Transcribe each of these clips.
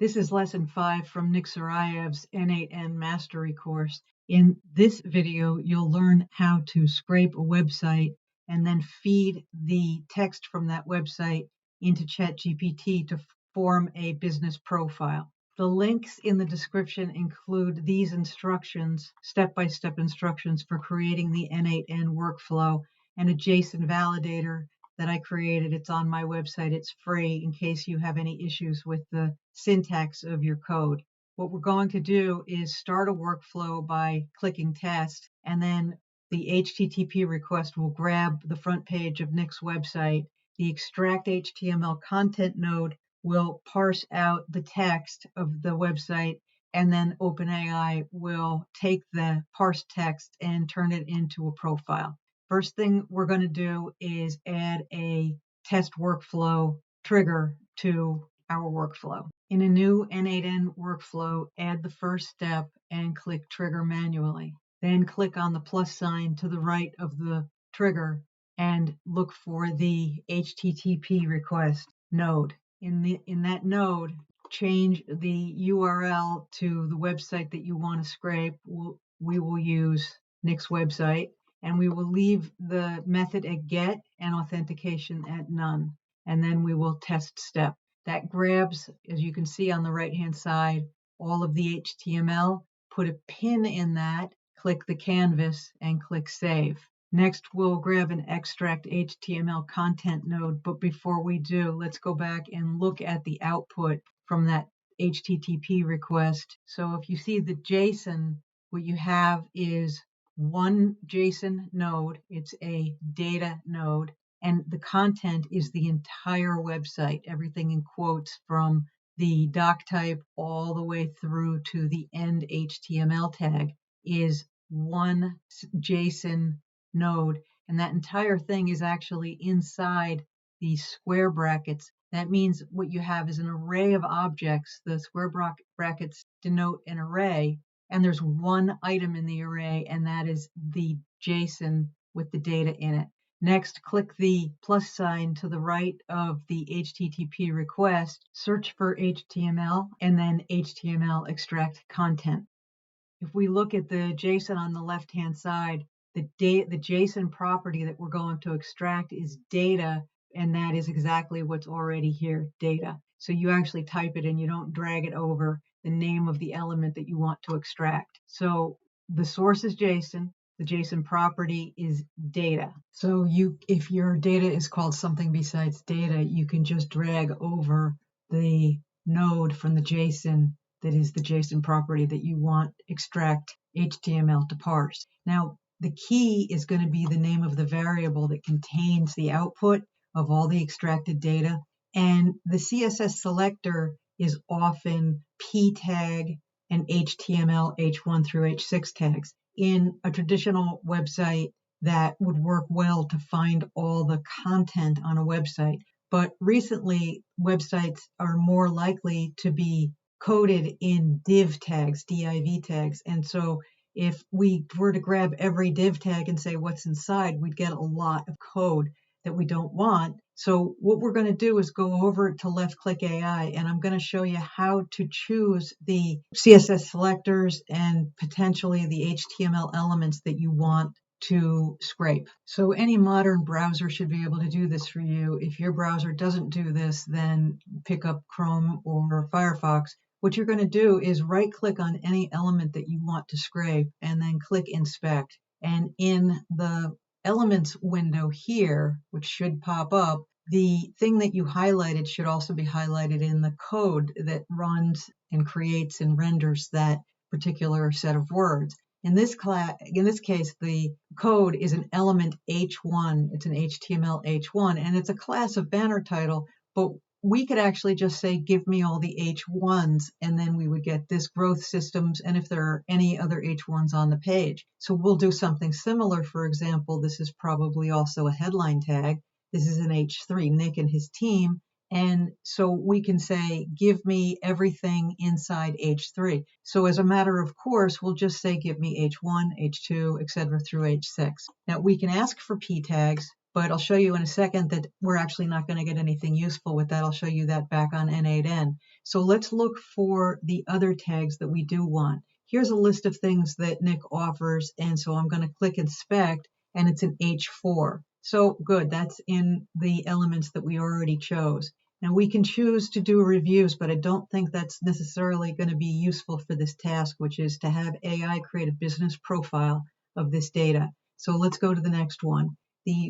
This is lesson 5 from Nick Saraev's N8n Mastery course. In this video, you'll learn how to scrape a website and then feed the text from that website into ChatGPT to form a business profile. The links in the description include these instructions, step-by-step instructions for creating the N8n workflow and a JSON validator that I created. It's on my website. It's free in case you have any issues with the syntax of your code. What we're going to do is start a workflow by clicking test, and then the HTTP request will grab the front page of Nick's website. The extract HTML content node will parse out the text of the website, and then OpenAI will take the parsed text and turn it into a profile. First thing we're going to do is add a test workflow trigger to our workflow. In a new N8n workflow, add the first step and click trigger manually. Then click on the plus sign to the right of the trigger and look for the HTTP request node. In that node, change the URL to the website that you want to scrape. We will use Nick's website, and we will leave the method at get and authentication at none. And then we will test step. That grabs, as you can see on the right-hand side, all of the HTML, put a pin in that, click the canvas, and click save. Next, we'll grab an extract HTML content node, but before we do, let's go back and look at the output from that HTTP request. So if you see the JSON, what you have is one JSON node. It's a data node, and the content is the entire website, everything in quotes from the doc type all the way through to the end HTML tag is one JSON node, and that entire thing is actually inside these square brackets. That means what you have is an array of objects. The square brackets denote an array, and there's one item in the array, and that is the JSON with the data in it. Next, click the plus sign to the right of the HTTP request, search for HTML, and then HTML extract content. If we look at the JSON on the left-hand side, the JSON property that we're going to extract is data, and that is exactly what's already here, data. So you actually type it and you don't drag it over the name of the element that you want to extract. So the source is JSON, the JSON property is data. So if your data is called something besides data, you can just drag over the node from the JSON that is the JSON property that you want extract HTML to parse. Now, the key is going to be the name of the variable that contains the output of all the extracted data. And the CSS selector is often p tag and HTML H1 through H6 tags. In a traditional website, that would work well to find all the content on a website. But recently, websites are more likely to be coded in div tags, div tags. And so if we were to grab every div tag and say what's inside, we'd get a lot of code that we don't want. So what we're going to do is go over to left click AI, and I'm going to show you how to choose the CSS selectors and potentially the HTML elements that you want to scrape. So any modern browser should be able to do this for you. If your browser doesn't do this, then pick up Chrome or Firefox. What you're going to do is right click on any element that you want to scrape and then click inspect. And in the elements window here, which should pop up, the thing that you highlighted should also be highlighted in the code that runs and creates and renders that particular set of words. In this case, the code is an element H1. It's an HTML H1, and it's a class of banner title, but we could actually just say, give me all the H1s, and then we would get this growth systems, and if there are any other H1s on the page. So we'll do something similar. For example, this is probably also a headline tag. This is an H3, Nick and his team. And so we can say, give me everything inside H3. So as a matter of course, we'll just say, give me H1, H2, etc. through H6. Now we can ask for p tags. but I'll show you in a second that we're actually not going to get anything useful with that. I'll show you that back on N8n. So let's look for the other tags that we do want. Here's a list of things that Nick offers, and so I'm going to click Inspect, and it's an H4. So good, that's in the elements that we already chose. Now we can choose to do reviews, but I don't think that's necessarily going to be useful for this task, which is to have AI create a business profile of this data. So let's go to the next one.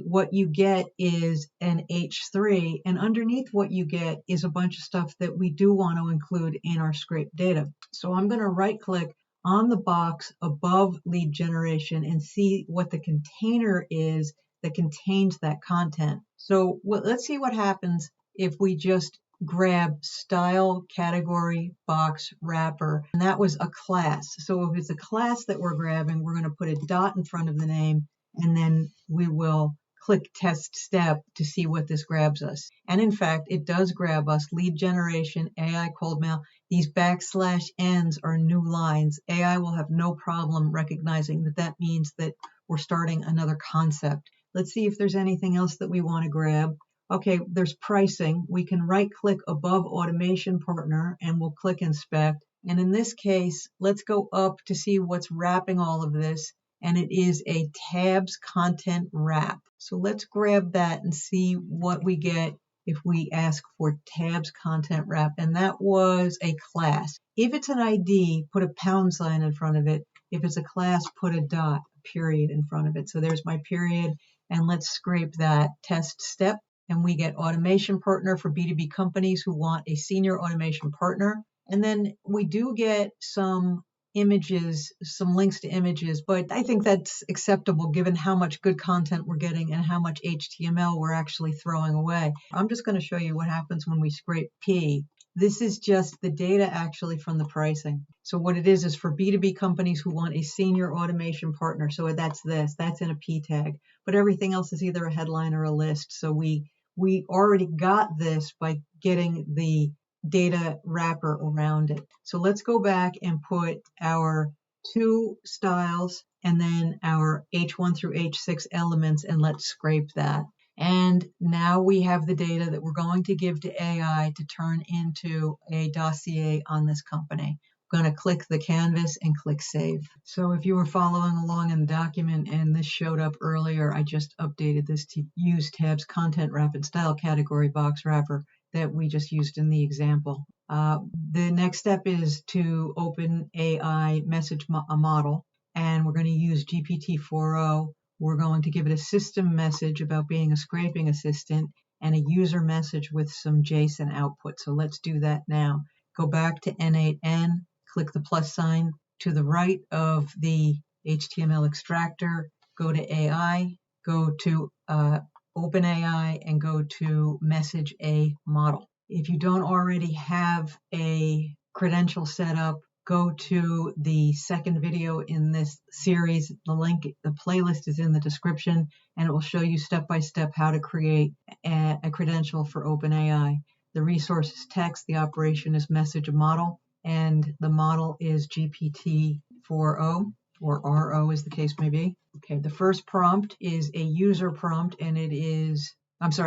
What you get is an H3, and underneath what you get is a bunch of stuff that we do want to include in our scraped data. So I'm going to right click on the box above lead generation and see what the container is that contains that content. So let's see what happens if we just grab style category box wrapper, and that was a class. So if it's a class that we're grabbing, we're going to put a dot in front of the name, and then we will click test step to see what this grabs us. And in fact, it does grab us lead generation, AI cold mail. These \Ns are new lines. AI will have no problem recognizing that that means that we're starting another concept. Let's see if there's anything else that we want to grab. Okay, there's pricing. We can right click above automation partner and we'll click inspect. And in this case, let's go up to see what's wrapping all of this. And it is a tabs content wrap. So let's grab that and see what we get if we ask for tabs content wrap. And that was a class. If it's an ID, put a pound sign in front of it. If it's a class, put a dot, period in front of it. So there's my period. And let's scrape that test step. And we get automation partner for B2B companies who want a senior automation partner. And then we do get some images, some links to images, but I think that's acceptable given how much good content we're getting and how much HTML we're actually throwing away. I'm just going to show you what happens when we scrape P. This is just the data actually from the pricing. So what it is for B2B companies who want a senior automation partner. So that's in a P tag, but everything else is either a headline or a list. So we already got this by getting the data wrapper around it. So let's go back and put our two styles and then our H1 through H6 elements, and let's scrape that. And now we have the data that we're going to give to AI to turn into a dossier on this company. I'm going to click the canvas and click save. So if you were following along in the document and this showed up earlier, I just updated this to use tabs content wrap and style category box wrapper that we just used in the example. The next step is to open AI message model, and we're going to use GPT-4o. We're going to give it a system message about being a scraping assistant and a user message with some JSON output. So let's do that now. Go back to N8n, click the plus sign to the right of the HTML extractor, go to AI, go to OpenAI, and go to message a model. If you don't already have a credential set up, go to the second video in this series. The link, the playlist is in the description, and it will show you step by step how to create a credential for OpenAI. The resource is text, the operation is message a model, and the model is GPT-4o, or RO as the case may be. Okay, the first prompt is a user prompt, and it is,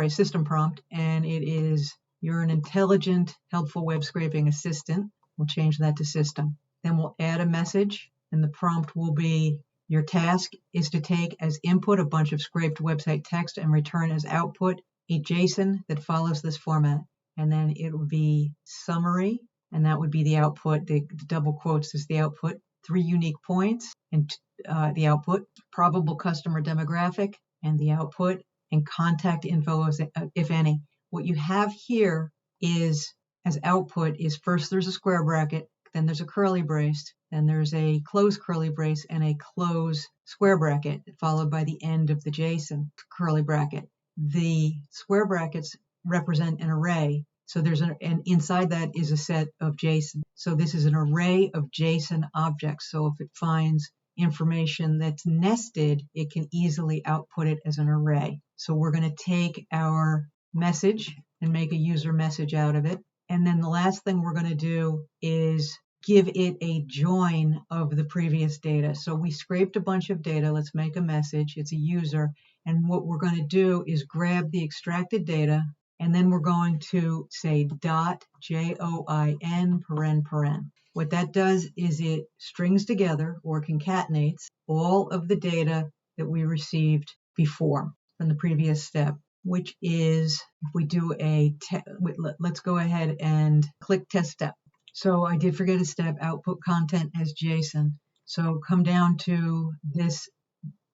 system prompt, and it is, you're an intelligent, helpful web scraping assistant. We'll change that to system. Then we'll add a message, and the prompt will be, your task is to take as input a bunch of scraped website text and return as output a JSON that follows this format. And then it will be summary, and that would be the output. The double quotes is the output. 3 unique points, and the output. Probable customer demographic, and the output. And contact info, if any. What you have here is, as output, is first there's a square bracket, then there's a curly brace, then there's a close curly brace and a close square bracket, followed by the end of the JSON curly bracket. The square brackets represent an array. So there's and inside that is a set of JSON. So this is an array of JSON objects. So if it finds information that's nested, it can easily output it as an array. So we're going to take our message and make a user message out of it. And then the last thing we're going to do is give it a join of the previous data. So we scraped a bunch of data. Let's make a message. It's a user. And what we're going to do is grab the extracted data, and then we're going to say dot join paren. What that does is it strings together or concatenates all of the data that we received before from the previous step, which is, if we do let's go ahead and click test step. So I did forget a step, output content as JSON. So come down to this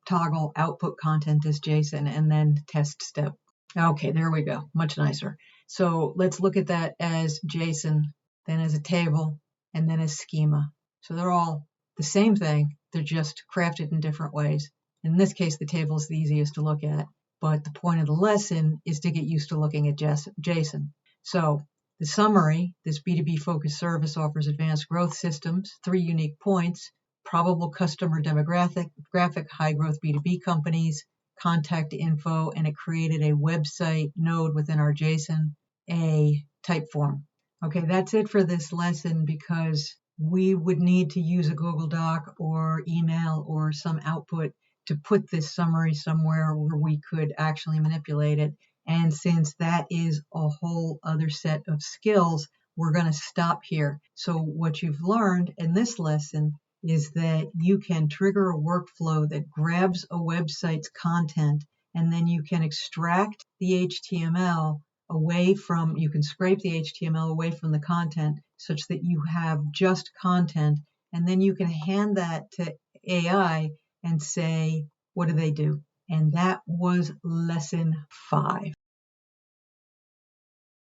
toggle, output content as JSON, and then test step. Okay, there we go, much nicer. So let's look at that as JSON, then as a table, and then as schema. So they're all the same thing, they're just crafted in different ways. In this case, the table is the easiest to look at, but the point of the lesson is to get used to looking at JSON. So the summary, this B2B focused service offers advanced growth systems, 3 unique points: probable customer demographic, high growth B2B companies, contact info, and it created a website node within our JSON, a type form. Okay, that's it for this lesson, because we would need to use a Google Doc or email or some output to put this summary somewhere where we could actually manipulate it. And since that is a whole other set of skills, we're going to stop here. So what you've learned in this lesson is that you can trigger a workflow that grabs a website's content, and then you can extract the HTML away from, you can scrape the HTML away from the content such that you have just content, and then you can hand that to AI and say, what do they do? And that was lesson 5.